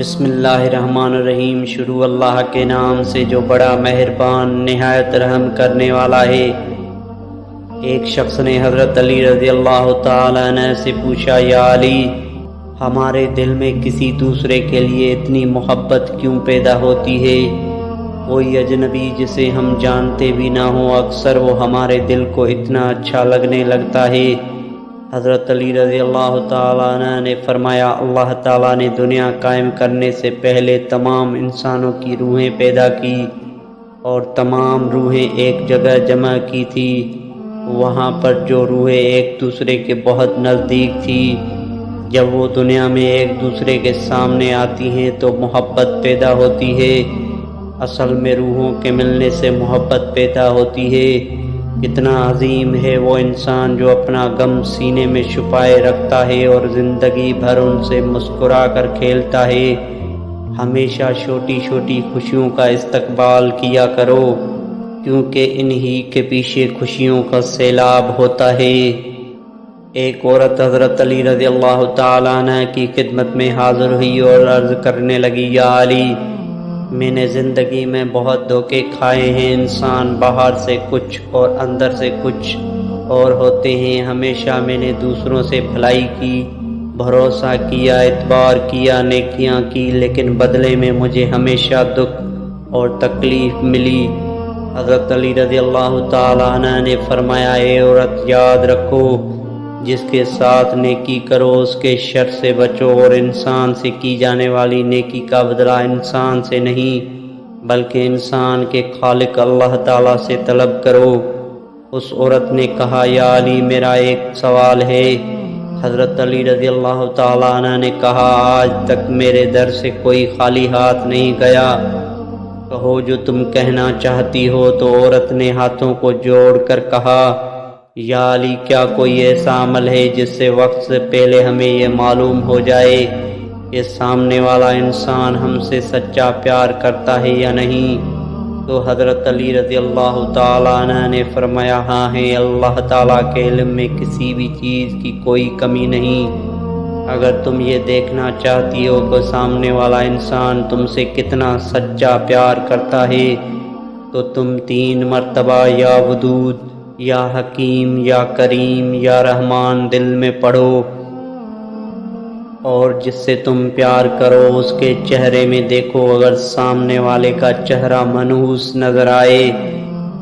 بسم اللہ الرحمن الرحیم۔ شروع اللہ کے نام سے جو بڑا مہربان نہایت رحم کرنے والا ہے۔ ایک شخص نے حضرت علی رضی اللہ تعالیٰ عنہ سے پوچھا، یا علی، ہمارے دل میں کسی دوسرے کے لیے اتنی محبت کیوں پیدا ہوتی ہے؟ کوئی اجنبی جسے ہم جانتے بھی نہ ہوں، اکثر وہ ہمارے دل کو اتنا اچھا لگنے لگتا ہے۔ حضرت علی رضی اللہ تعالیٰ عنہ نے فرمایا، اللہ تعالیٰ نے دنیا قائم کرنے سے پہلے تمام انسانوں کی روحیں پیدا کی اور تمام روحیں ایک جگہ جمع کی تھی۔ وہاں پر جو روحیں ایک دوسرے کے بہت نزدیک تھی، جب وہ دنیا میں ایک دوسرے کے سامنے آتی ہیں تو محبت پیدا ہوتی ہے۔ اصل میں روحوں کے ملنے سے محبت پیدا ہوتی ہے۔ کتنا عظیم ہے وہ انسان جو اپنا غم سینے میں چھپائے رکھتا ہے اور زندگی بھر ان سے مسکرا کر کھیلتا ہے۔ ہمیشہ چھوٹی چھوٹی خوشیوں کا استقبال کیا کرو، کیونکہ انہی کے پیچھے خوشیوں کا سیلاب ہوتا ہے۔ ایک عورت حضرت علی رضی اللہ تعالیٰ عنہ کی خدمت میں حاضر ہوئی اور عرض کرنے لگی، یا علی، میں نے زندگی میں بہت دھوکے کھائے ہیں۔ انسان باہر سے کچھ اور اندر سے کچھ اور ہوتے ہیں۔ ہمیشہ میں نے دوسروں سے بھلائی کی، بھروسہ کیا، اعتبار کیا، نیکیاں کی، لیکن بدلے میں مجھے ہمیشہ دکھ اور تکلیف ملی۔ حضرت علی رضی اللہ تعالیٰ عنہ نے فرمایا، اے عورت، یاد رکھو، جس کے ساتھ نیکی کرو اس کے شر سے بچو، اور انسان سے کی جانے والی نیکی کا بدلہ انسان سے نہیں بلکہ انسان کے خالق اللہ تعالیٰ سے طلب کرو۔ اس عورت نے کہا، یا علی، میرا ایک سوال ہے۔ حضرت علی رضی اللہ تعالیٰ عنہ نے کہا، آج تک میرے در سے کوئی خالی ہاتھ نہیں گیا، کہو جو تم کہنا چاہتی ہو۔ تو عورت نے ہاتھوں کو جوڑ کر کہا، یا علی، کیا کوئی ایسا عمل ہے جس سے وقت سے پہلے ہمیں یہ معلوم ہو جائے کہ سامنے والا انسان ہم سے سچا پیار کرتا ہے یا نہیں؟ تو حضرت علی رضی اللہ تعالیٰ عنہ نے فرمایا، ہاں ہے، اللہ تعالیٰ کے علم میں کسی بھی چیز کی کوئی کمی نہیں۔ اگر تم یہ دیکھنا چاہتی ہو کہ سامنے والا انسان تم سے کتنا سچا پیار کرتا ہے تو تم 3 مرتبہ یا ودود، یا حکیم، یا کریم، یا رحمان دل میں پڑھو، اور جس سے تم پیار کرو اس کے چہرے میں دیکھو۔ اگر سامنے والے کا چہرہ منحوس نظر آئے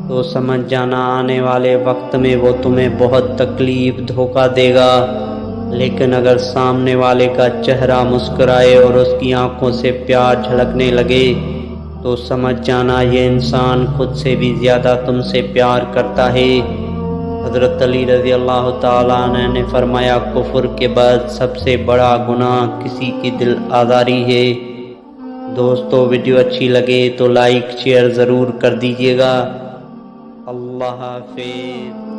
تو سمجھ جانا آنے والے وقت میں وہ تمہیں بہت تکلیف دھوکہ دے گا، لیکن اگر سامنے والے کا چہرہ مسکرائے اور اس کی آنکھوں سے پیار جھلکنے لگے تو سمجھ جانا یہ انسان خود سے بھی زیادہ تم سے پیار کرتا ہے۔ حضرت علی رضی اللہ تعالیٰ عنہ نے فرمایا، کفر کے بعد سب سے بڑا گناہ کسی کی دل آزاری ہے۔ دوستو، ویڈیو اچھی لگے تو لائک شیئر ضرور کر دیجیے گا۔ اللہ حافظ۔